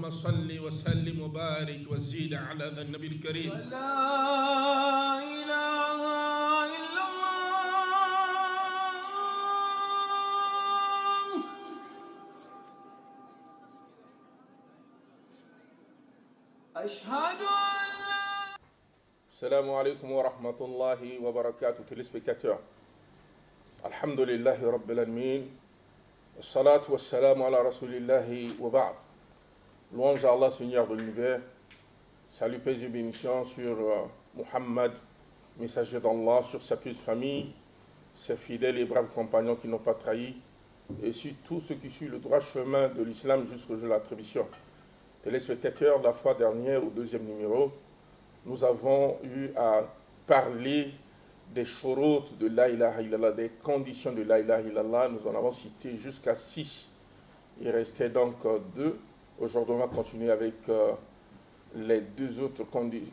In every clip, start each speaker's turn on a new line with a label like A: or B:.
A: اللهم صل وسلم وبارك وزيد على ذا النبي الكريم.
B: لا إله إلا الله. أشهد أن لا.
A: Salam alaikum wa rahmatullahi wa barakatuh, téléspectateurs. Alhamdulillahi rabbil alamin. Salatu wa salam ala rasulillahi wa ba'd. Louange à Allah, Seigneur de l'univers. Salut, paix et bénédiction sur Muhammad, messager d'Allah, sur sa pieuse famille, ses fidèles et braves compagnons qui n'ont pas trahi, et sur tous ceux qui suivent le droit chemin de l'islam jusqu'au jour de l'attribution. Téléspectateurs, la fois dernière, au deuxième numéro, nous avons eu à parler des shurut de la ilaha illallah, des conditions de la ilaha illallah. Nous en avons cité jusqu'à 6. Il restait donc 2. Aujourd'hui, on va continuer avec les 2 autres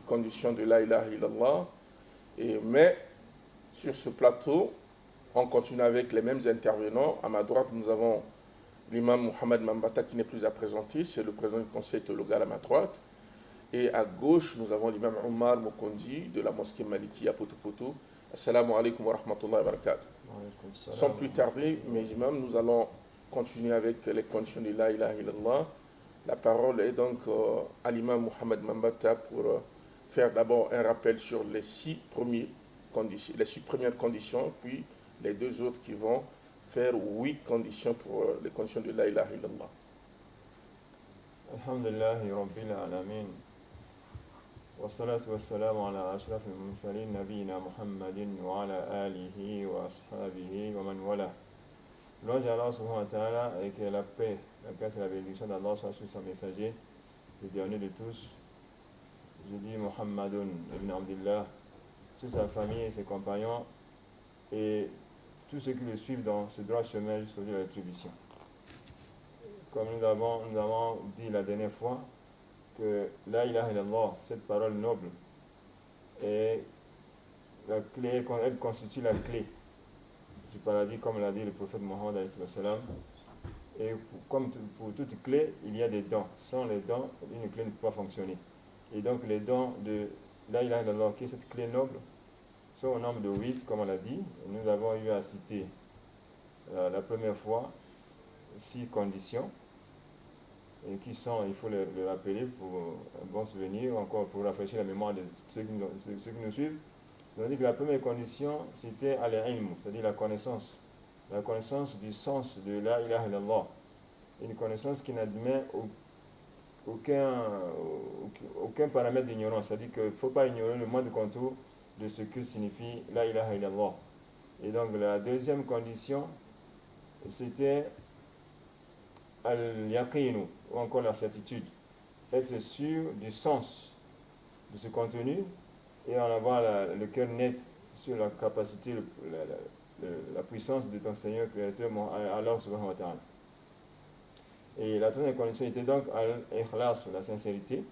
A: conditions de la ilaha illallah. Mais sur ce plateau, on continue avec les mêmes intervenants. À ma droite, nous avons l'imam Mohamed Mambata qui n'est plus à présenter. C'est le président du conseil théologal à ma droite. Et à gauche, nous avons l'imam Omar Mokondi de la mosquée Maliki à Poto. Assalamu alaikum wa rahmatullahi wa barakatuh. Sans plus tarder, mes imams, nous allons continuer avec les conditions de la ilaha illallah. La parole est donc à l'imam Mohamed Mambata pour faire d'abord un rappel sur les 6 premières conditions, puis les 2 autres qui vont faire 8 conditions pour les conditions de la ilaha illallah.
C: Alhamdulillahi Rabbil Alamin. والصلاة والسلام على أشرف المرسلين نبينا محمد وعلى آله وأصحابه ومن والاه. Louange à Allah subhanahu wa ta'ala et que la paix, la grâce et la bénédiction d'Allah soient sur son messager, le dernier de tous. Je dis Muhammadun ibn Abdullah, sur sa famille et ses compagnons et tous ceux qui le suivent dans ce droit chemin jusqu'au jour de l'attribution. Comme nous avons dit la dernière fois, que la ilaha illallah, cette parole noble, est la clé, elle constitue la clé du paradis, comme l'a dit le prophète Mohammed alayhi salam. Et comme pour toute clé, il y a des dons. Sans les dons, une clé ne peut pas fonctionner. Et donc les dons de la ilaha illallah, qui est cette clé noble, sont au nombre de 8, comme on l'a dit. Nous avons eu à citer la première fois 6 conditions. Et qui sont, il faut le rappeler pour un bon souvenir, encore pour rafraîchir la mémoire de ceux qui nous suivent. On a dit que la première condition, c'était al-ilm, c'est-à-dire la connaissance du sens de la ilaha illallah. Une connaissance qui n'admet aucun paramètre d'ignorance, c'est-à-dire qu'il ne faut pas ignorer le moindre contour de ce que signifie la ilaha illallah. Et donc la deuxième condition, c'était al-yaqinu, ou encore la certitude, être sûr du sens de ce contenu et en avoir le cœur net sur la capacité, la puissance de ton Seigneur créateur, Allah subhanahu wa ta'ala. Et la troisième condition était donc al-ikhlas, la sincérité,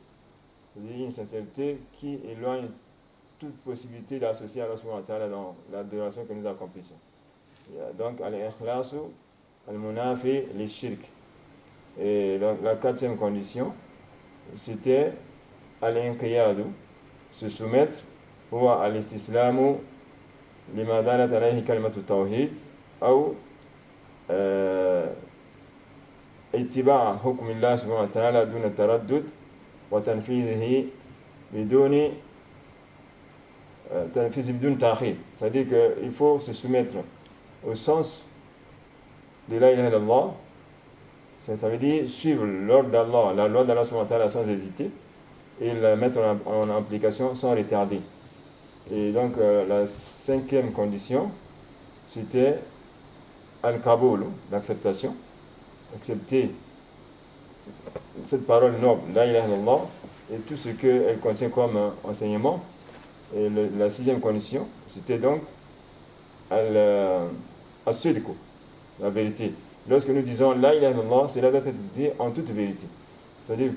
C: c'est-à-dire une sincérité qui éloigne toute possibilité d'associer Allah subhanahu wa ta'ala dans l'adoration que nous accomplissons. Donc al-ikhlas, al-munafi, les shirk. Et donc, la 4e condition, c'était al-inqiyadu, se soumettre, ou al-istislamu lima dalat alayhi kalimatu tawhid, ou ittiba' hukmillah subhanahu wa ta'ala duna taraddud, wa tanfidhihi bidun ta'khir. C'est-à-dire qu'il faut se soumettre au sens de la ilaha illallah. Ça veut dire suivre l'ordre d'Allah, la loi d'Allah subhanahu wa ta'ala sans hésiter et la mettre en application sans retarder. Et donc la 5e condition, c'était al-qaboul, l'acceptation. Accepter cette parole noble, la ilaha illallah, et tout ce qu'elle contient comme enseignement. Et la 6e condition, c'était donc al-sidqu, la vérité. Lorsque nous disons la ilaha illallah, cela doit être dit en toute vérité. C'est-à-dire,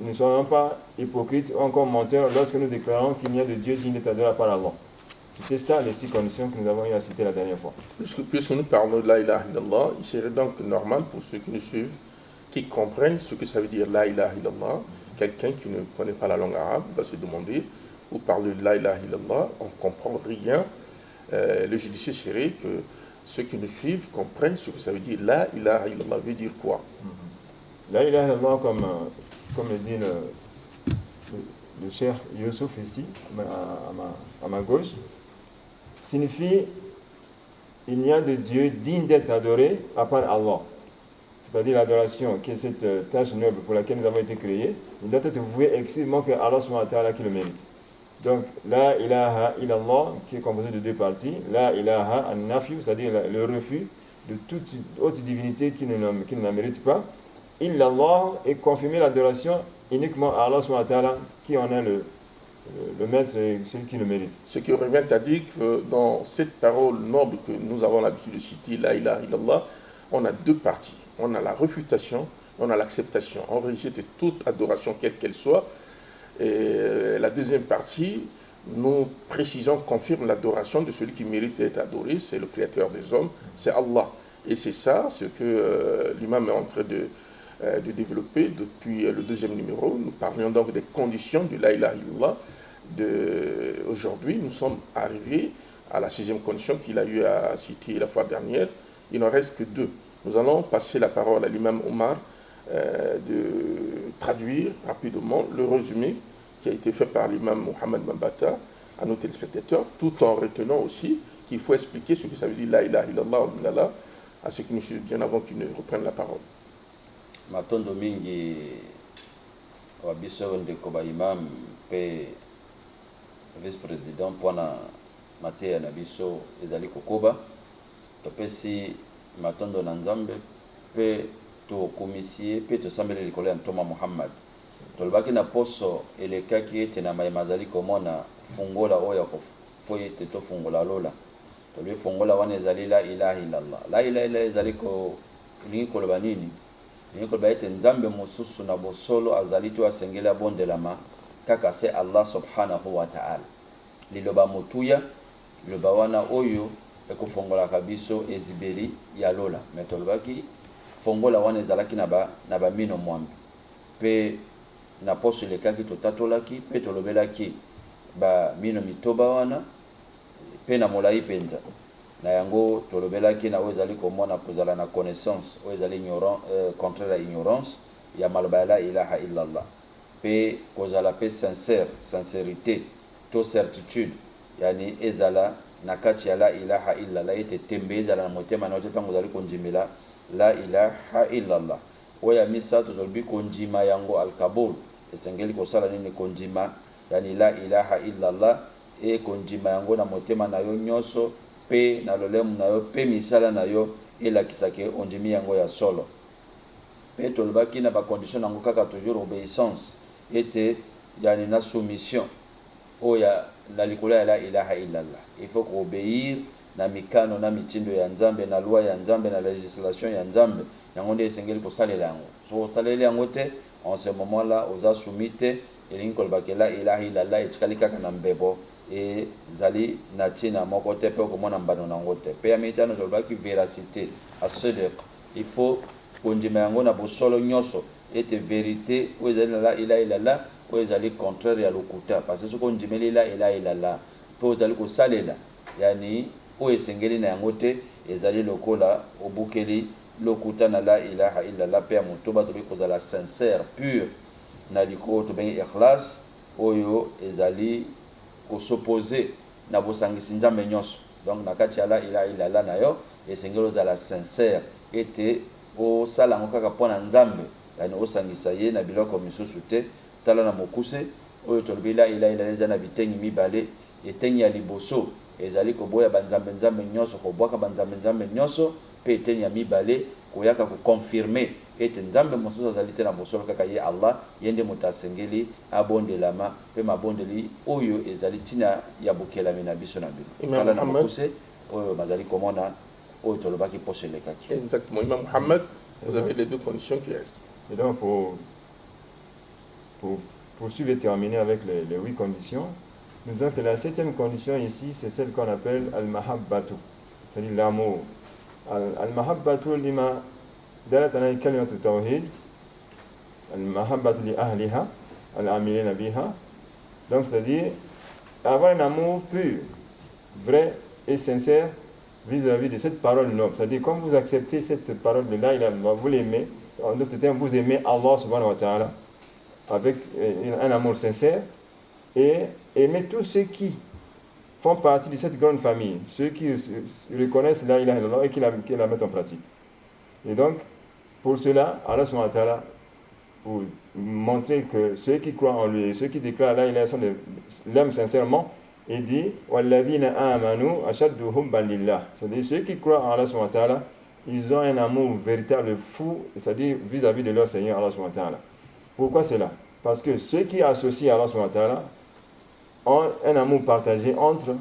C: nous ne soyons pas hypocrites ou encore menteurs lorsque nous déclarons qu'il n'y a de Dieu digne d'être adoré par Allah. C'était ça les 6 conditions que nous avons eu à citer la dernière fois.
A: Puisque nous parlons de la ilaha illallah, il serait donc normal pour ceux qui nous suivent qui comprennent ce que ça veut dire la ilaha illallah. Quelqu'un qui ne connaît pas la langue arabe va se demander, ou parle de la ilaha illallah, on ne comprend rien. Le judicieux serait que ceux qui nous suivent comprennent ce que ça veut dire la ilaha illallah veut dire quoi.
C: La ilaha illallah, comme le dit le cheikh Youssouf ici, à ma gauche, signifie il n'y a de Dieu digne d'être adoré à part Allah. C'est-à-dire l'adoration, qui est cette tâche noble pour laquelle nous avons été créés, il doit être voué exclusivement que Allah subhanahu wa ta'ala qui le mérite. Donc, la ilaha illallah, qui est composé de deux parties, la ilaha an-nafyu, c'est-à-dire le refus de toute autre divinité qui ne la mérite pas, illallah est confirmer l'adoration uniquement à Allah subhanahu wa ta'ala, qui en est le maître et celui qui le mérite.
A: Ce qui revient à dire que dans cette parole noble que nous avons l'habitude de citer, la ilaha illallah, on a deux parties. On a la réfutation, on a l'acceptation. On rejette toute adoration, quelle qu'elle soit. Et la deuxième partie, nous précisons, confirme l'adoration de celui qui mérite d'être adoré, c'est le créateur des hommes, c'est Allah. Et c'est ça ce que l'imam est en train de développer depuis le deuxième numéro. Nous parlions donc des conditions de la ilaha illallah. Aujourd'hui, nous sommes arrivés à la sixième condition qu'il a eu à citer la fois dernière. Il n'en reste que deux. Nous allons passer la parole à l'imam Omar de traduire rapidement le résumé qui a été fait par l'imam Mohamed Mambata à nos téléspectateurs, tout en retenant aussi qu'il faut expliquer ce que ça veut dire la ilaha illallah à ceux qui nous suivent bien avant qu'ils ne reprennent la parole.
D: Matondo mingi wabiso ndeko ba imam pe vice-président pona mateya na biso ezali kokoba topesi matondo na nzambe pe tokomisie pe tosambeli likolo ya ntoma Muhammad tolobaki na poso elekaki ete na mayema azali komona fungola oyo po ete tofungola lola tolobi fungola wana ezali la ilaha illallah la ilaha illallah ezali kolingi koloba nini lingi koloba ete nzambe mosusu na bosolo azali to asengeli abondelama kaka se Allah subhanahu wa ta'ala liloba motuya liloba wana oyo ekofongolaka biso ezibeli ya lola me tolobaki fongola wana ezalaki na ba mino mwambi pe na poso elekaki totatolaki pe tolobelaki ba mino mitoba wana pe na molai penza na yango tolobelaki na oyo ezali komona kozala na connaissance oyo ezali contraire à ignorance ya maloba ya la ilaha illallah pe kozala pe sincérité to certitude yani ezala na kati ya la ilaha illallah ete tembe ezala na motema na oyo ntango ozali kondimela la ilaha illallah oya misato tolobi kondima yango alkabul esengeli kosala nini kondima yani la ilaha illallah e kondima yango na motema na yo nyonso pe na lolemu na yo pe misala na yo elakisaki ondimi yango ya solo pe tolobaki na bacondition yango kaka toujours obéissance ete yani na soumission oya na likolo ya la ilaha illallah il faut obéir na mikano na mitindo ya nzambe na loi ya nzambe na législation ya nzambe yango nde esengeli kosalela yango so osaleli yango te en ce moment là oza soumis te elingi kolobaki la ilaha illallah etikali kaka na mbebo ezali na ntina moko te mpe okomona mbano nango te mpe ya mitano tolobaki véracité asediq il faut kondima yango na bosolo nyonso ete vérité oyo ezali na la ilaha illallah oyo ezali contraire ya lokuta parce que soki ondimeli la ilaha illallah mpe ozali kosalela yani oyo esengeli na yango te ezali lokola obukeli lokuta na la ilaha illallah pe ya motoba tobi kozala sincère pur na liko tobengi ikhlas oyo ezali kosopose na bosangisi nzambe nyonso donc na kati ya la ilaha illallah na yo esengeli ozala sincère ete osala yango kaka mpo na nzambe yani osangisa ye na biloko misusu te tala na mokuse oyo tolobi la ilaha illallah eza na bitengi mibale etengi ya liboso ezali koboya banzambe nyonso kobwaka banzambe nyonso pe etengi ya mibale koyaka koconfirme ete nzambe mosusu azali te na bosolo kaka ye Allah ye nde moto asengeli abondelama pe mabondeli oyo ezali ntina ya bokelami na biso na bino kala na mokuse oyo bazali komona oyo tolobaki poso elekaki.
A: Exactement. Imam Mohamed, vous avez les deux conditions qui restent.
C: Et donc pour poursuivre et terminer avec les 8 conditions, nous disons que la 7e condition ici, c'est celle qu'on appelle al-mahabbatu, c'est-à-dire l'amour. Al-mahabbatu lima dalat alayhi kalimatu tawhid al-mahabbatu li ahliha, al-amilina biha. Donc, c'est-à-dire avoir un amour pur, vrai et sincère vis-à-vis de cette parole noble. C'est-à-dire, quand vous acceptez cette parole de la ilaha illallah, vous l'aimez, en d'autres termes, vous aimez Allah subhanahu wa ta'ala avec un amour sincère et aimez tous ceux qui font partie de cette grande famille, ceux qui reconnaissent la ilaha illallah et qui la mettent en pratique. Et donc, pour cela, Allah subhanahu wa ta'ala, pour montrer que ceux qui croient en lui et ceux qui déclarent la ilaha illallah l'aiment sincèrement, il dit walladhina amanu ashaddu hubban lillah. C'est-à-dire ceux qui croient en Allah subhanahu wa ta'ala, ils ont un amour véritable fou, c'est-à-dire vis-à-vis de leur Seigneur Allah subhanahu wa ta'ala. Pourquoi cela? Parce que ceux qui associent Allah subhanahu wa ta'ala ont un amour partagé entre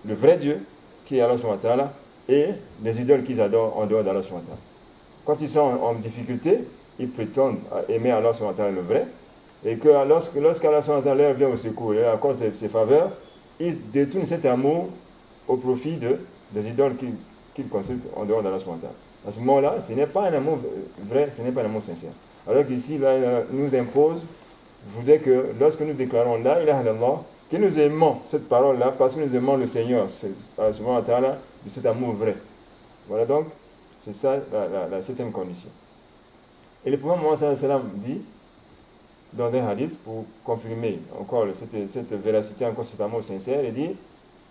C: le vrai Dieu, qui est Allah subhanahu wa ta'ala, et les idoles qu'ils adorent en dehors d'Allah subhanahu wa ta'ala. Quand ils sont en difficulté, ils prétendent aimer Allah subhanahu wa ta'ala le vrai, et que lorsqu'Allah subhanahu wa ta'ala leur vient au secours et leur accorde ses faveurs, ils détournent cet amour au profit des idoles qu'ils consultent en dehors d'Allah subhanahu wa ta'ala. À ce moment-là, ce n'est pas un amour vrai, ce n'est pas un amour sincère. Alors qu'ici, là, il nous impose, voudrait que lorsque nous déclarons la ilaha illallah, que nous aimons cette parole-là parce que nous aimons le Seigneur, subhanahu wa ta'ala, de cet amour vrai. Voilà donc, c'est ça la septième condition. Et le prophète Mohammed sallallahu alayhi wa sallam dit, dans un hadith, pour confirmer encore cette véracité, encore cet amour sincère, il dit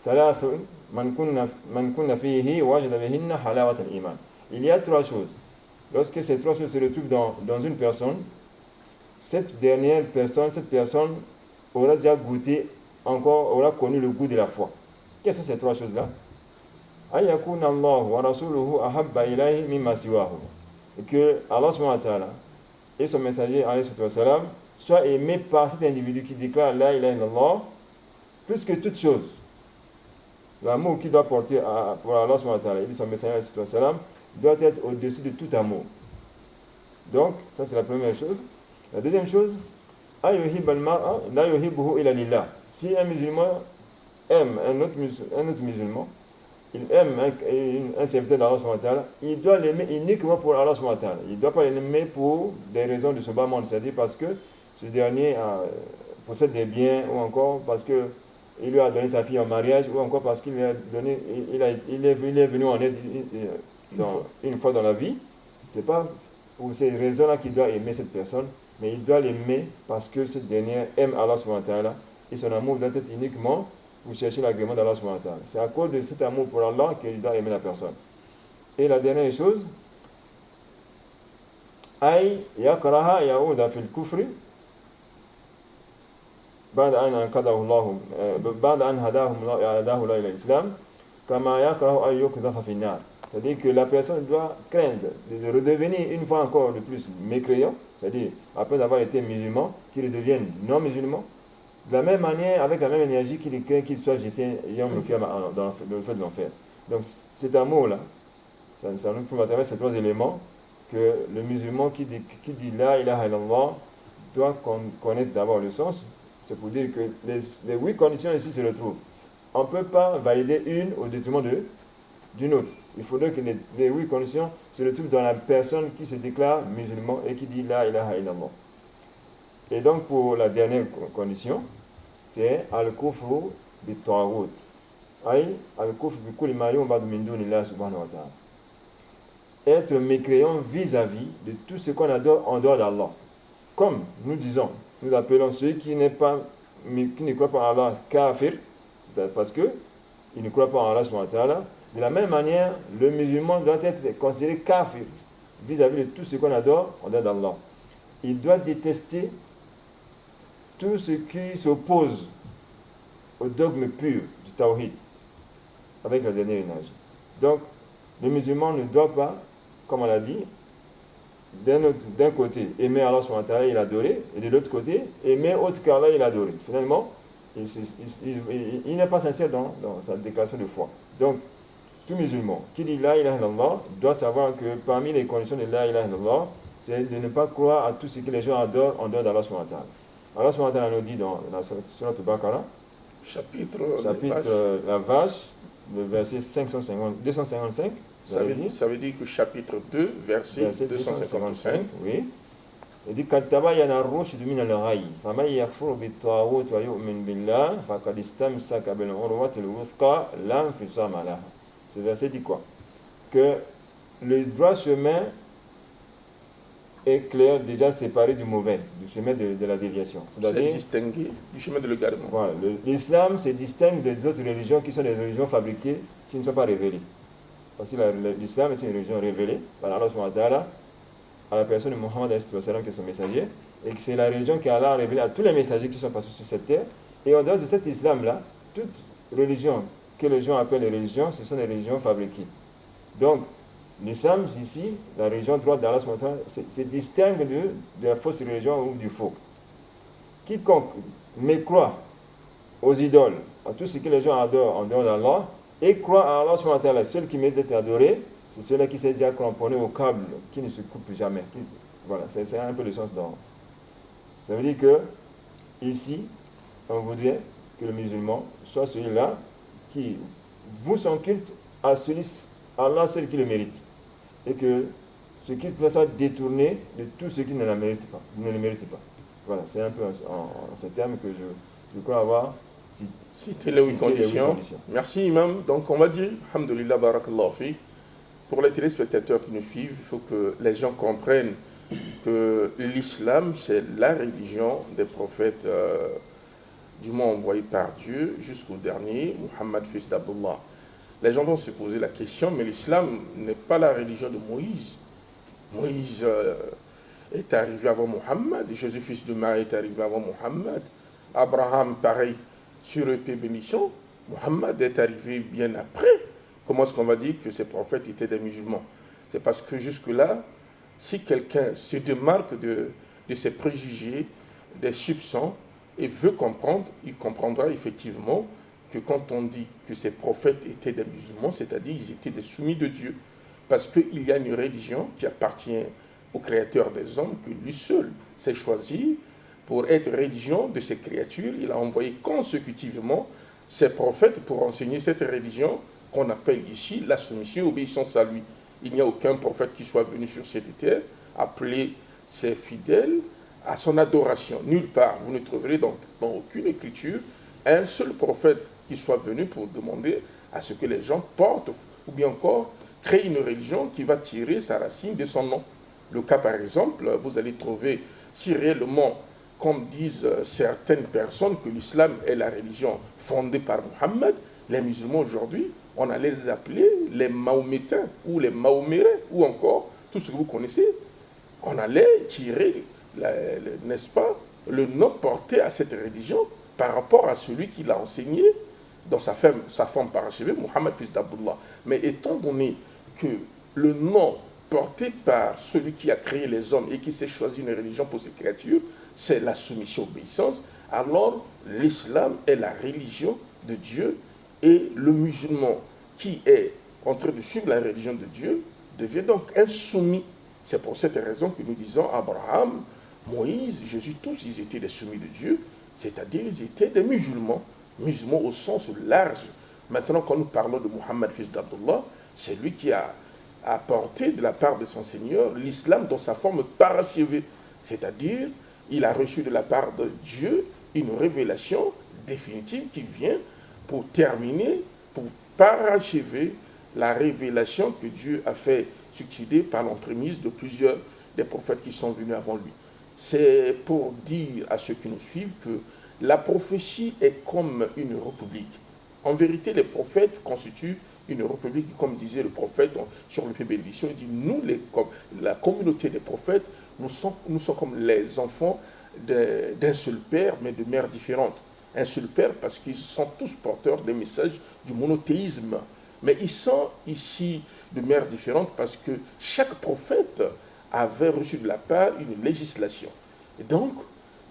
C: Thalathun man kunna fihi wajada bihinna halawat al-iman. Il y a trois choses. Lorsque ces trois choses se retrouvent dans une personne, cette personne aura déjà goûté, aura connu le goût de la foi. Quelles sont ces trois choses-là? Ayakuna Allah wa rasuluhu ahabba ilayhi mimma siwahu. Et que Allah subhanahu wa ta'ala et son messager alayhi wa sallam soient aimés par cet individu qui déclare la ilaha illallah plus que toute chose. L'amour qu'il doit porter pour Allah subhanahu wa ta'ala et son messager alayhi wa sallam doit être au-dessus de tout amour. Donc, ça c'est la première chose. La deuxième chose, ayuhib al-mar'a la yuhibbuhu illa lillah. Si un musulman aime un autre musulman, il aime un serviteur d'Allah subhanahu wa ta'ala, il doit l'aimer uniquement pour Allah subhanahu wa ta'ala. Il ne doit pas l'aimer pour des raisons de ce bas monde, c'est-à-dire parce que ce dernier possède des biens, ou encore parce qu'il lui a donné sa fille en mariage, ou encore parce qu'il lui a donné, il est venu en aide une fois dans la vie. Ce n'est pas pour ces raisons-là qu'il doit aimer cette personne, mais il doit l'aimer parce que ce dernier aime Allah subhanahu wa ta'ala, et son amour doit être uniquement pour chercher l'agrément d'Allah subhanahu wa ta'ala. C'est à cause de cet amour pour Allah qu'il doit aimer la personne. Et la dernière chose, ay yakraha yaouda fil kufri بعد أن أنقذه الله بعد أن هداه الله إلى الإسلام كما يكره أن يقذف في النار. C'est-à-dire que la personne doit craindre de redevenir une fois encore de plus mécréant, c'est-à-dire après avoir été musulman, qu'il redevienne non musulman, de la même manière, avec la même énergie qu'il craint qu'il soit jeté dans le feu de l'enfer. Donc cet amour-là, ça nous prouve à travers ces trois éléments que le musulman qui dit la ilaha illallah doit connaître d'abord le sens. C'est pour dire que les 8 conditions ici se retrouvent. On ne peut pas valider une au détriment d'une autre. Il faudrait que les 8 conditions se retrouvent dans la personne qui se déclare musulman et qui dit la ilaha illallah. Et donc pour la dernière condition, c'est al-kufru bit-taghut. Ay al-kufru bi kulli ma yu'badu min dunillah subhanahu wa ta'ala. Être mécréant vis-à-vis de tout ce qu'on adore en dehors d'Allah. Comme nous disons, nous appelons ceux qui ne croient pas en Allah kafir, c'est-à-dire parce qu'ils ne croient pas en Allah subhanahu wa ta'ala. De la même manière, le musulman doit être considéré kafir vis-à-vis de tout ce qu'on adore en dehors d'Allah. Il doit détester tout ce qui s'oppose au dogme pur du tawhid avec la dernière énergie. Donc, le musulman ne doit pas, comme on l'a dit, d'un côté, aimer Allah subhanahu wa ta'ala et l'adorer, et de l'autre côté, aimer autre qu'Allah et l'adorer. Finalement, il n'est pas sincère dans sa déclaration de foi. Donc, tout musulman qui dit la ilaha illallah doit savoir que parmi les conditions de la ilaha illallah, c'est de ne pas croire à tout ce que les gens adorent en dehors d'Allah subhanahu wa ta'ala. Allah subhanahu wa ta'ala nous dit dans la Surah Al-Baqarah, chapitre la vache, le verset 255,
A: ça veut dire que chapitre 2, verset 255,
C: oui. Il dit قد تبين الرشد من الغي فمن يكفر بالطاغوت ويؤمن بالله فقد استمسك بالعروة الوثقى لا انفصام لها. Ce verset dit quoi? Que le droit chemin est clair, déjà séparé du mauvais, du chemin de la déviation.
A: C'est distingué du chemin de l'égarement.
C: Voilà, l'islam se distingue des autres religions qui sont des religions fabriquées, qui ne sont pas révélées. Parce que l'islam est une religion révélée par Allah subhanahu wa ta'ala à la personne de Mohammed qui est son messager, et que c'est la religion qu'Allah a révélée à tous les messagers qui sont passés sur cette terre. Et en dehors de cet islam-là, toute religion que les gens appellent les religions, ce sont des religions fabriquées. Donc, l'islam, ici, la religion droite d'Allah se distingue de la fausse religion ou du faux. Quiconque mécroit aux idoles, à tout ce que les gens adorent en dehors d'Allah, et croit à Allah subhanahu wa ta'ala, seul qui mérite d'être adoré, c'est celui qui s'est déjà cramponné au câble, qui ne se coupe jamais. Voilà, c'est un peu le sens d'ordre. Ça veut dire que, ici, on voudrait que le musulman soit celui-là qui voue son culte à Allah seul qui le mérite. Et que ce culte soit détourné de tout ce qui ne le mérite pas. Voilà, c'est un peu en ces termes que je crois avoir
A: cité les 8 conditions. Merci Imam. Donc on va dire, alhamdoulilah, barakallahu fi. Pour les téléspectateurs qui nous suivent, il faut que les gens comprennent que l'islam, c'est la religion des prophètes du moins envoyés par Dieu jusqu'au dernier, Muhammad fils d'Abdullah. Les gens vont se poser la question, mais l'islam n'est pas la religion de Moïse. Moïse est arrivé avant Muhammad, Jésus fils de Marie est arrivé avant Muhammad, Abraham pareil, sur épée bénition, Muhammad est arrivé bien après. Comment est-ce qu'on va dire que ces prophètes étaient des musulmans? C'est parce que jusque-là, si quelqu'un se démarque de ses préjugés, des soupçons, et veut comprendre, il comprendra effectivement que quand on dit que ces prophètes étaient des musulmans, c'est-à-dire qu'ils étaient des soumis de Dieu, parce qu'il y a une religion qui appartient au Créateur des hommes, que lui seul s'est choisi pour être religion de ces créatures. Il a envoyé consécutivement ses prophètes pour enseigner cette religion qu'on appelle ici la soumission et obéissance à lui. Il n'y a aucun prophète qui soit venu sur cette terre appeler ses fidèles à son adoration. Nulle part. Vous ne trouverez donc dans aucune écriture un seul prophète qui soit venu pour demander à ce que les gens portent ou bien encore créent une religion qui va tirer sa racine de son nom. Le cas par exemple, vous allez trouver si réellement, comme disent certaines personnes, que l'islam est la religion fondée par Mohammed, les musulmans aujourd'hui, on allait les appeler les mahométains ou les mahomérais ou encore tout ce que vous connaissez. On allait tirer, n'est-ce pas, le nom porté à cette religion par rapport à celui qui l'a enseigné dans sa forme parachevée, Mohammed fils d'Abdullah. Mais étant donné que le nom porté par celui qui a créé les hommes et qui s'est choisi une religion pour ses créatures, c'est la soumission-obéissance, alors l'islam est la religion de Dieu et le musulman qui est en train de suivre la religion de Dieu devient donc insoumis. C'est pour cette raison que nous disons Abraham, Moïse, Jésus, tous ils étaient des soumis de Dieu, c'est-à-dire ils étaient des musulmans, musulmans au sens large. Maintenant, quand nous parlons de Mohammed fils d'Abdullah, c'est lui qui a apporté de la part de son Seigneur l'islam dans sa forme parachevée, c'est-à-dire il a reçu de la part de Dieu une révélation définitive qui vient pour terminer, pour parachever la révélation que Dieu a fait succéder par l'entremise de plusieurs des prophètes qui sont venus avant lui. C'est pour dire à ceux qui nous suivent que la prophétie est comme une république. En vérité, les prophètes constituent une république, comme disait le prophète sur le bénédiction. Il dit, nous, la communauté des prophètes, nous sommes comme les enfants d'un seul père, mais de mères différentes. Un seul père parce qu'ils sont tous porteurs des messages du monothéisme. Mais ils sont ici de mères différentes parce que chaque prophète avait reçu de la part une législation. Et donc,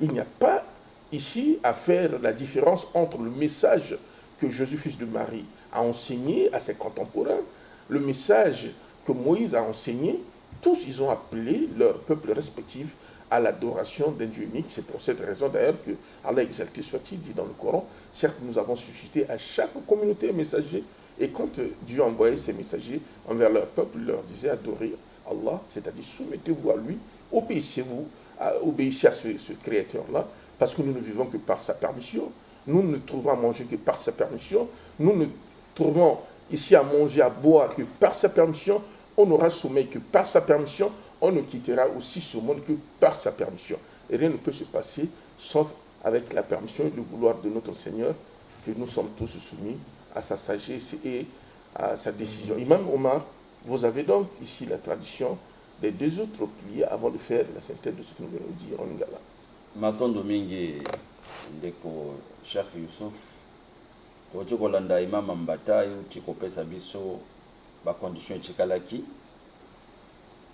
A: il n'y a pas ici à faire la différence entre le message que Jésus, fils de Marie, a enseigné à ses contemporains, le message que Moïse a enseigné. Tous, ils ont appelé leur peuple respectif à l'adoration d'un Dieu unique. C'est pour cette raison d'ailleurs que Allah exalté soit-il dit dans le Coran, certes nous avons suscité à chaque communauté un messager, et quand Dieu envoyait ses messagers envers leur peuple, il leur disait adorez Allah, c'est-à-dire soumettez-vous à lui, obéissez-vous obéissez à ce Créateur-là, parce que nous ne vivons que par sa permission. Nous ne trouvons à manger que par sa permission. Nous ne trouvons ici à manger, à boire que par sa permission. On n'aura sommeil que par sa permission. On ne quittera aussi ce monde que par sa permission. Et rien ne peut se passer sauf avec la permission et le vouloir de notre Seigneur, que nous sommes tous soumis à sa sagesse et à sa décision. Imam Omar, vous avez donc ici la tradition des deux autres piliers avant de faire la synthèse de ce que nous venons de dire en Lingala.
D: Matondo mingi ndeko Cheikh Youssouf kocho kolanda imam Mbata yuti kopesa biso ba condition chikalaki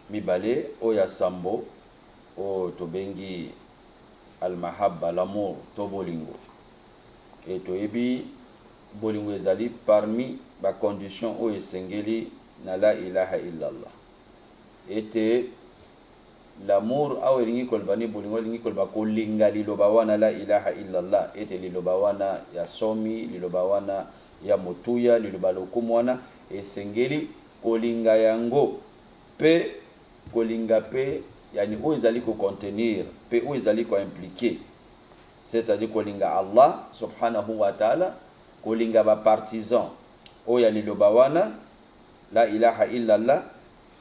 D: mibale oya sambo o tobengi al mahabba l'amour to bolingo et to ebi bolingo ezali parmi ba condition o esengeli na la ilaha illallah ete l'amour awe lingi kolbani bolingo lingi kolba kolinga liloba wana la ilaha illallah ete liloba wana ya somi liloba wana ya motuya liloba lokumu wana esengeli kolinga yango pe kolinga pe yani o ezali ko contenir pe o ezali ko impliquer c'est-à-dire kolinga Allah subhanahu wa ta'ala kolinga ba partisan o ya liloba wana la ilaha illallah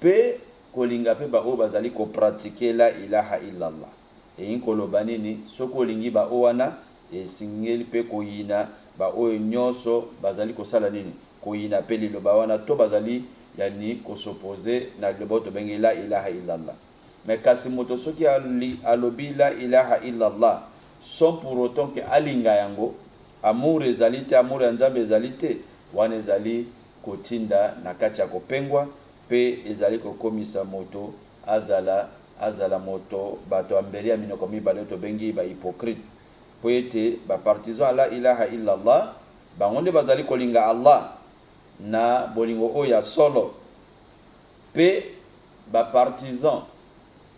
D: pe kolinga pe ba o bazali ko pratiquer la ilaha illallah e inkoloba nini soko lingi ba o wana e singeli pe koyina ba o nyonso bazali ko sala nini koyina pe liloba wana to bazali yani ko s'opposer na liloba to bengi la ilaha illallah mais kasi moto soki alobi la ilaha illallah sans pour autant que alinga yango amour ezalite amour ya nzambe ezalite wana ezali kotinda na kati ya kopengwa pe ezali kokomisa moto azala moto bato ambeli ya minoko mibale to bengi ba hypocrite po ete ba partisan la ilaha illallah bango nde bazali kolinga Allah na bolingo oyo ya solo pe ba partisan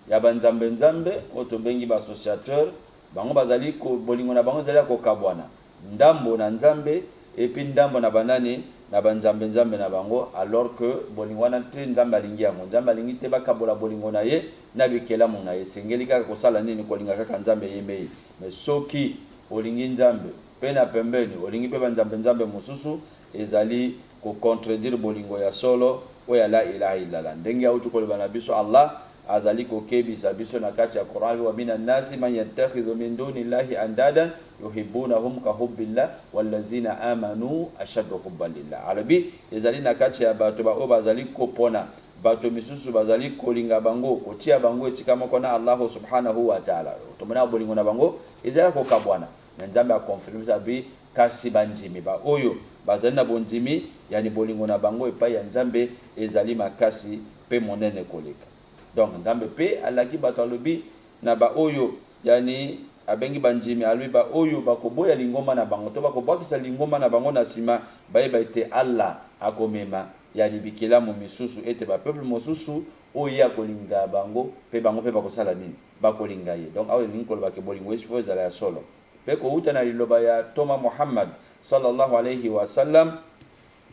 D: ya banzambe nzambe o to bengi ba associateur bango bazali ko bolingo na bango zali ko kabwana ndambo na nzambe epi ndambo na banani na banzambe nzambe na bango alors que bolingo na te nzambe alingi yango nzambe alingi te bakabola bolingo na ye na bikela mo na ye sengeli kaka kosala nini kolinga kaka nzambe yemei mais soki olingi nzambe pe na pembeni olingi pe banzambe nzambe mususu ezali ko contredire bolingo ya solo o ya la ilaha illallah ndenge autu koleba na biso Allah azali ko kebisa biso na kati ya Qur'an wa minan nasi man yattakhidhu min dunillahi andadan yuhibbunahum ka hubbillah wallazina amanu ashaddu hubban lillah arabi ezali na kati ya bato ba o bazali ko pona bato misusu bazali kolinga bango kotia bango esika moko na Allah subhanahu wa ta'ala to mona bolingo na bango ezali ko kabwana na nzambe a confirmer sabi kasi bandimi ba oyo bazali na bondimi yani bolingo na bango epai ya nzambe ezali makasi pe monene koleka donc nzambe pe alaki bato alobi na ba oyo yani abengi bandimi alobi ba oyo bakoboya lingoma na bango to bakobwakisa lingoma na bango na sima bayeba ete Allah akomema yani bikelamu misusu ete ba peuple mosusu oyo akolinga bango pe bango pe bakosala nini bakolinga ye donc awe lingi koloba ke bolingo esifo ezala ya solo pe ko uta na liloba ya Toma Muhammad sallallahu alayhi wa sallam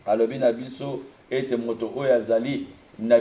D: alobi na biso ete moto oyo azali na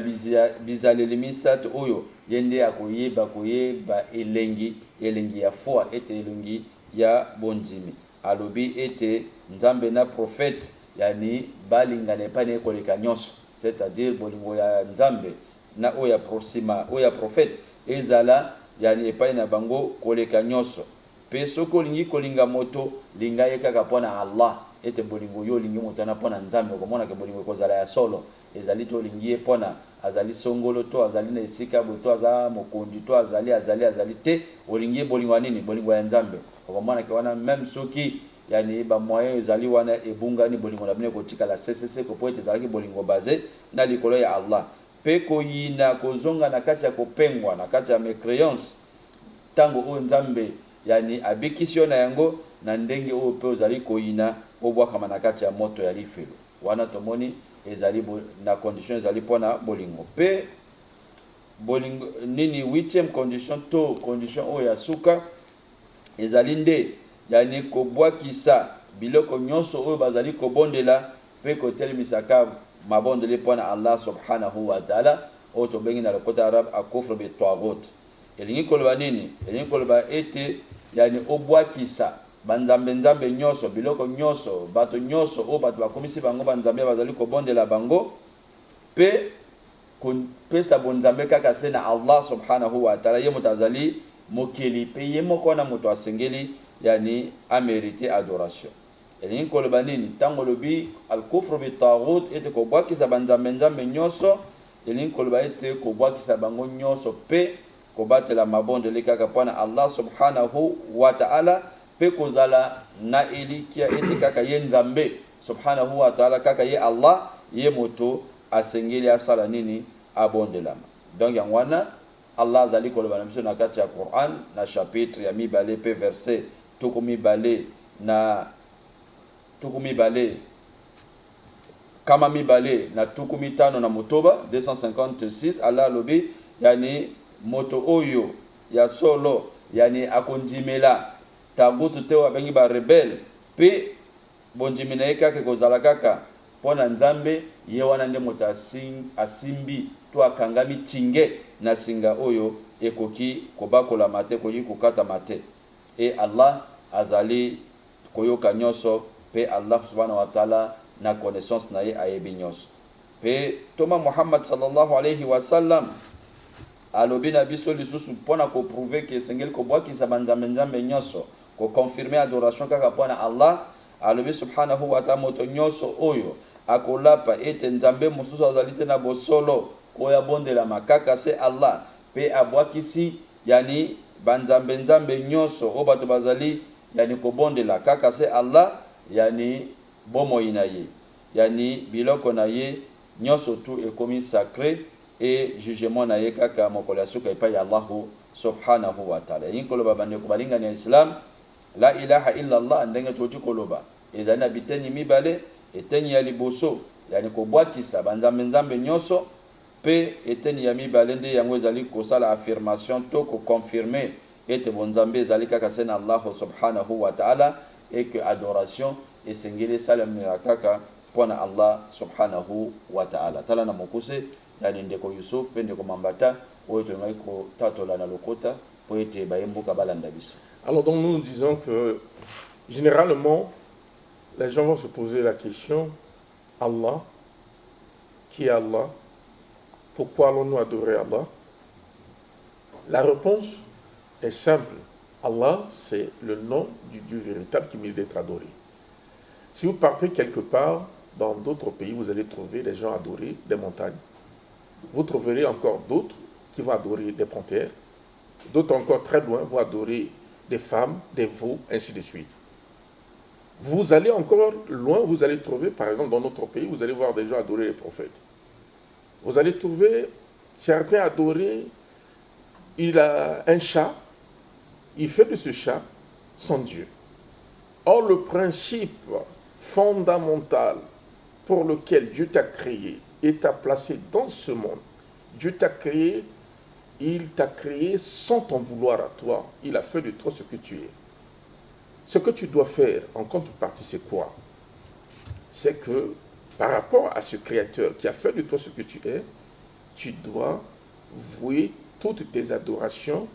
D: bizaleli misatu oyo yende akoyeba elengi ya foi ete elengi ya bondimi alobi ete nzambe na prophète yani balingana pa ne koleka nyonso c'est-à-dire bolingo ya nzambe na oya prosima oya prophète ezala yani epai na bango koleka nyonso pe soko lingi kolinga moto linga ye kaka pona Allah ete bolingo yo lingi moto na pona nzambe komona ke bolingo kozala ya solo ezali to lingi pona azali songolo to azali na esika boto aza mokondi to azali te olingi bolingo nini bolingo ya nzambe komona ke wana même soki yani ba moyen ezali wana ebungani bolingo na bine kotika la CCC ko poete ezali bolingo basé na likolo ya Allah pe ko yina kozonga na kati ya kopengwa na kati ya mécréance tango o nzambe yani abikisio na yango na ndenge o pe ozali koyina obwaka na kati ya moto ya lifelo wana tomoni ezali na condition ezali pona bolingo pe bolingo nini 8e condition to condition o ya suka ezali nde yani kobwakisa biloko nyonso oyo bazali kobondela pe kotelemisaka mabondele pona Allah subhanahu wa ta'ala o to bengi na lokota arab akufru bi tawagut elingi koloba nini? Elingi koloba ete yani obwakisa banzambe nzambe nyonso, biloko nyonso, bato nyonso o bato bakomisi bango banzambe bazali kobondela bango, pe pesa bonzambe kaka se na Allah subhanahu wa ta'ala, ye moto azali mokeli pe ye moko wana moto asengeli yani amérité adoration. Elingi koloba nini? Tango lobi al-kufru bi taghut ete kobwakisa banzambe nzambe nyonso, elingi koloba ete kobwakisa bango nyonso pe kobatela mabondeli kaka mpona Allah subhanahu wa ta'ala, pe kozala na elikia ete kaka ye nzambe subhanahu wa ta'ala, kaka ye Allah ye moto asengeli asala nini? Abondelama. Donc yango wana Allah azali koloba na biso na kati ya Quran na chapitre ya mibale pe verset tuku mibale kama mibale na tuku mitano na motoba 256. Allah lobi yani moto oyo ya solo yani akondimela tagutu te wa bengi ba rebel pe bondimina ekaka kozala kaka pona nzambe, ye wana nde moto asimbi to akangami tinge na singa oyo ekoki kobakola mate koki kokata mate. E Allah azali koyoka nyonso, pe Allah subhanahu wa ta'ala na connaissance na ye ayebi nyonso. Pe toma Muhammad sallallahu alayhi wa sallam alobi na biso lisusu pona ko prouver que sengeli ko bwakisa banzambe nzambe nyonso, ko confirmer adoration kaka pona Allah. Alobi subhanahu wa ta'ala moto nyonso oyo akolapa ete nzambe mosusu azali te na bosolo oyo abondela makaka se Allah, pe abwakisi yani banzambe nzambe nyonso o bato bazali yani kobondela kaka se Allah, yani bomoi na ye, yani biloko na ye nyonso tu ekomi sacré et jugement na ye kaka mokolo ya suka epai ya Allah subhanahu wa ta'ala. Yin koloba bandeko balingani ya Islam, la ilaha illa Allah ndenge toti koloba ezali na biteni mibale. Eteni ya liboso yani kobwakisa banzambe nzambe nyonso, pe eteni ya mibale nde yango ezali kosala affirmation to ko confirmer ete bonzambe ezali kaka se na Allah subhanahu wa ta'ala, et que adoration esengeli salamira kaka pona Allah subhanahu wa ta'ala. Tala na mokuse yani ndeko Yusuf pe ndeko Mambata oyo tongai ko tatola na lokota po ete bayembuka balanda biso.
A: Alors donc nous disons que généralement les gens vont se poser la question, Allah, qui est Allah? Pourquoi allons-nous adorer Allah? La réponse est simple. Allah, c'est le nom du Dieu véritable qui mérite d'être adoré. Si vous partez quelque part, dans d'autres pays, vous allez trouver des gens adorer des montagnes. Vous trouverez encore d'autres qui vont adorer des panthères. D'autres encore très loin vont adorer des femmes, des veaux, ainsi de suite. Vous allez encore loin, vous allez trouver, par exemple, dans notre pays, vous allez voir des gens adorer les prophètes. Vous allez trouver certains adorer, il a un chat, il fait de ce chat son Dieu. Or, le principe fondamental pour lequel Dieu t'a créé et t'a placé dans ce monde, Dieu t'a créé, il t'a créé sans ton vouloir à toi, il a fait de toi ce que tu es. Ce que tu dois faire en contrepartie, c'est quoi? C'est que par rapport à ce Créateur qui a fait de toi ce que tu es, tu dois vouer toutes tes adorations,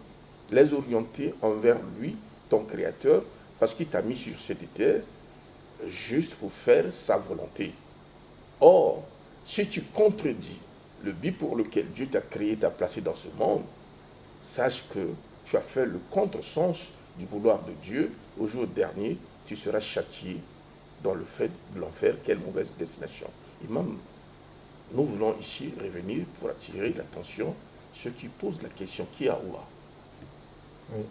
A: les orienter envers lui, ton Créateur, parce qu'il t'a mis sur cette terre juste pour faire sa volonté. Or, si tu contredis le but pour lequel Dieu t'a créé, t'a placé dans ce monde, sache que tu as fait le contresens du vouloir de Dieu. Au jour dernier, tu seras châtié dans le fait de l'enfer. Quelle mauvaise destination. Imam, nous voulons ici revenir pour attirer l'attention ceux qui posent la question, qui est Allah?
C: Oui.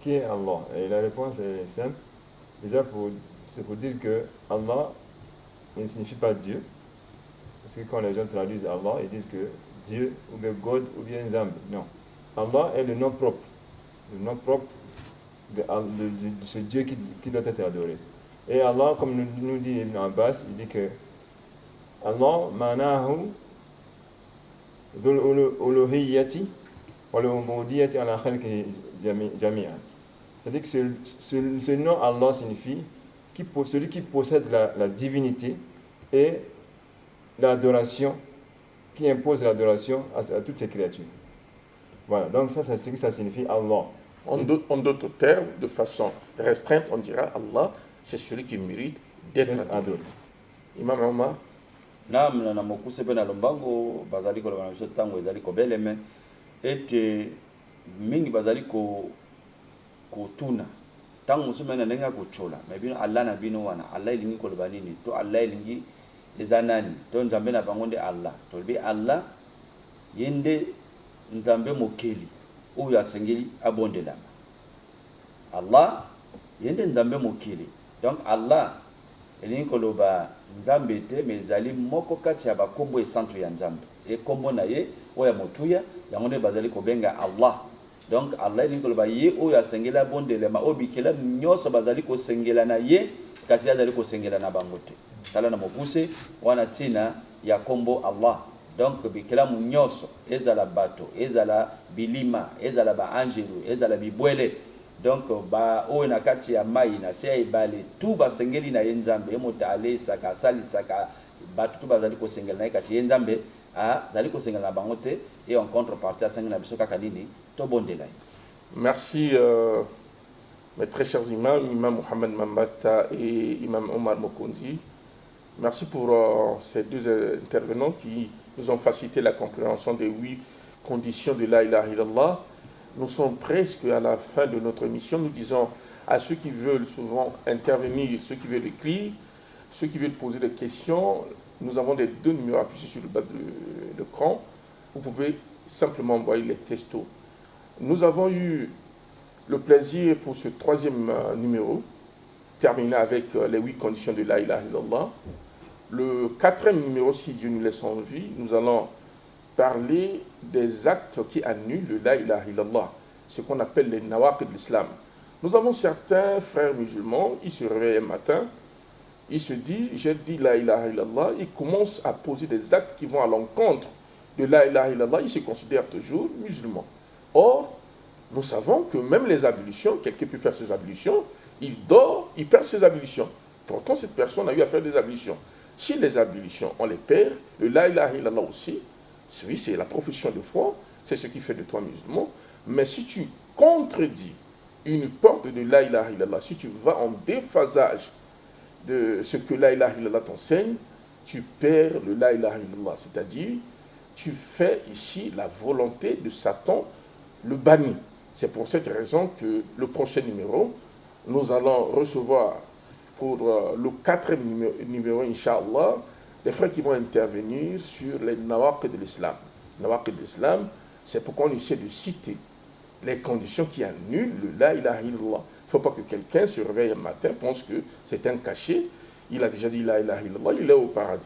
C: Qui est Allah? Et la réponse est simple. Déjà, c'est pour dire que Allah ne signifie pas Dieu. Parce que quand les gens traduisent Allah, ils disent que Dieu, ou bien God, ou bien Zamb. Non. Allah est le nom propre. Le nom propre de ce Dieu qui doit être adoré. Et Allah, comme nous dit Ibn Abbas, il dit que Allah manahu dhul uluhiyyati wal ubudiyyati ala khalqihi jami'an. C'est-à-dire que ce nom Allah signifie celui qui possède la divinité et l'adoration, qui impose l'adoration à toutes ses créatures. Voilà, donc ça c'est ce que ça signifie Allah.
A: En d'autres termes, de façon restreinte, on dira Allah, c'est celui qui mérite d'être
C: D'être
A: adoré.
C: adoré.
A: Imam Omar,
D: Naam, na mokuse mpe na lombango bazali koloba na biso ntango ezali kobeleme ete mingi bazali kotuna ntango mosusu mpe na ndenge ya kotyola me bino Allah na bino wana Allah elingi koloba nini to Allah elingi eza nani to nzambe na bango nde Allah tolobi Allah ye nde nzambe mokeli oyo asengeli abondelama Allah ye nde nzambe mokeli donc Allah elingi koloba nzambe te me ezali moko kati ya bakombo esantu ya nzambe ekombo na ye oyo ya motuya yango nde bazali kobenga Allah. Donc Allah elingi koloba ye oyo asengeli abondelema oyo bikela nyonso bazali kosengela na ye kasi azali kosengela na bango te tala na mokuse wana ntina ya kombo Allah. Donc bikela nyonso ezala bato ezala bilima ezala baanjelu ezala bibwele donc ba oyo na kati ya mai na se ya ebale tu basengeli na ye nzambe ye moto alesaka asalisaka bato tu bazali kosengela na ye kasi ye nzambe azali kosengela na bango te et en contrepartie asengeli na biso kaka nini tobondela ye.
A: merci mes très chers imams, Imam Mohamed Mambata et Imam Omar Mokondi. Merci pour ces deux intervenants qui nous ont facilité la compréhension des 8 conditions de la ilaha illallah. Nous sommes presque à la fin de notre émission. Nous disons à ceux qui veulent souvent intervenir, ceux qui veulent écrire, ceux qui veulent poser des questions, nous avons les 2 numéros affichés sur le bas de l'écran. Vous pouvez simplement envoyer les textos. Nous avons eu le plaisir pour ce 3e numéro, terminé avec les 8 conditions de la ilaha illallah. Le 4e numéro, si Dieu nous laisse en vie, nous allons parler des actes qui annulent le la ilaha illallah, ce qu'on appelle les nawaqid de l'islam. Nous avons certains frères musulmans, ils se réveillent un matin, ils se disent, j'ai dit la ilaha illallah, ils commencent à poser des actes qui vont à l'encontre de la ilaha illallah, ils se considèrent toujours musulmans. Or, nous savons que même les ablutions, quelqu'un peut faire ses ablutions, il dort, il perd ses ablutions. Pourtant, cette personne a eu à faire des ablutions. Si les ablutions, on les perd, le la ilaha illallah aussi, oui, c'est la profession de foi, c'est ce qui fait de toi musulman. Mais si tu contredis une porte de la ilaha illallah, si tu vas en déphasage de ce que la ilaha illallah t'enseigne, tu perds le la ilaha illallah. C'est-à-dire, tu fais ici la volonté de Satan, le banni. C'est pour cette raison que le prochain numéro, nous allons recevoir pour le 4e numéro, Inch'Allah, les frères qui vont intervenir sur les nawaqid de l'islam. Nawaqid de l'islam, c'est pourquoi on essaie de citer les conditions qui annulent le la ilaha illallah. Il ne faut pas que quelqu'un se réveille un matin, pense que c'est un cachet, il a déjà dit la ilaha illallah, il est au paradis.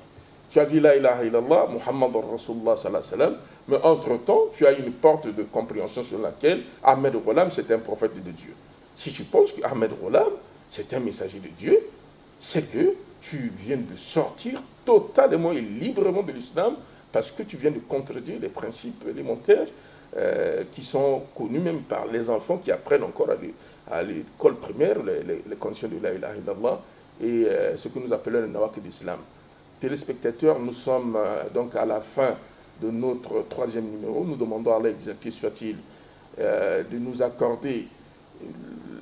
A: Tu as dit la ilaha illallah, Muhammad Rasulullah sallallahu alayhi wa sallam, mais entre-temps, tu as une porte de compréhension sur laquelle Ahmed Ghulam, c'est un prophète de Dieu. Si tu penses que Ahmed Ghulam, c'est un messager de Dieu, c'est que tu viens de sortir totalement et librement de l'islam parce que tu viens de contredire les principes élémentaires qui sont connus même par les enfants qui apprennent encore à l'école primaire les conditions de la ilaha illallah et ce que nous appelons le nawaqid d'islam. Téléspectateurs, nous sommes donc à la fin de notre 3e numéro. Nous demandons à Allah, exalté soit-il, de nous accorder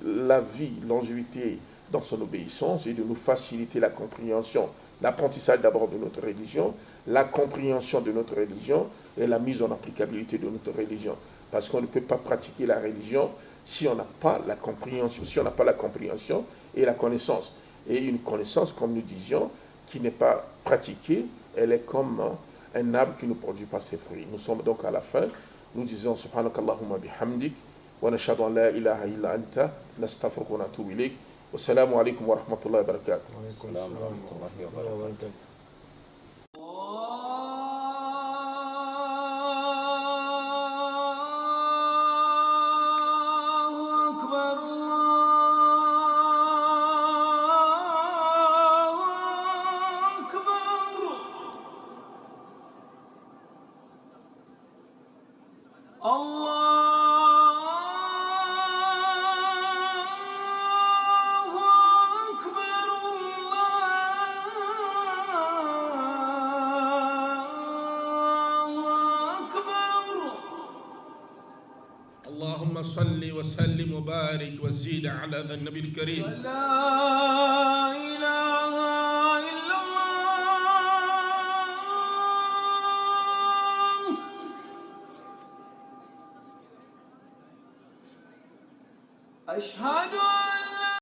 A: la vie, longévité dans son obéissance et de nous faciliter la compréhension, l'apprentissage d'abord de notre religion, la compréhension de notre religion et la mise en applicabilité de notre religion. Parce qu'on ne peut pas pratiquer la religion si on n'a pas la compréhension, et la connaissance. Et une connaissance, comme nous disions, qui n'est pas pratiquée, elle est comme un arbre qui ne produit pas ses fruits. Nous sommes donc à la fin. Nous disons subhanakallahumma bihamdik wa nashhadu an la ilaha illa anta nastaghfiruka wa natubu ilayk. Wassalamu alaikum wa rahmatullahi wa barakatuh.
D: Assalamu alaikum wa rahmatullahi wa barakatuh.
A: صل وسلم وبارك وزيد على ذا النبي الكريم.
B: لا إله إلا الله. أشهد